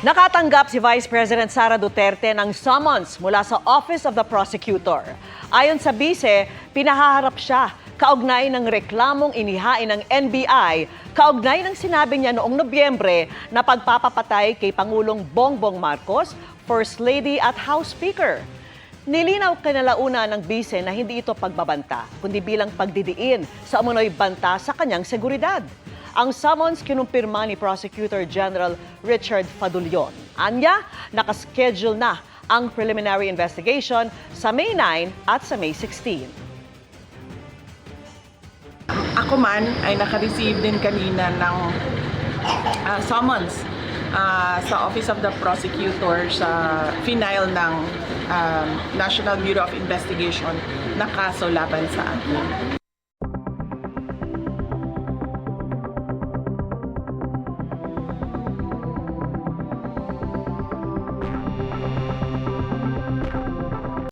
Nakatanggap si Vice President Sara Duterte ng summons mula sa Office of the Prosecutor. Ayon sa bise, pinahaharap siya kaugnay ng reklamong inihain ng NBI, kaugnay ng sinabi niya noong Nobyembre na pagpapapatay kay Pangulong Bongbong Marcos, First Lady at House Speaker. Nilinaw kinalauna ng bise na hindi ito pagbabanta, kundi bilang pagdidiin sa umunoy banta sa kanyang seguridad. Ang summons kinumpirma ni Prosecutor General Richard Fadulyon. Anya, nakaschedule na ang preliminary investigation sa May 9 at sa May 16. Ako man ay naka-receive din kanina ng summons sa Office of the Prosecutor sa final ng National Bureau of Investigation na kaso laban sa akin.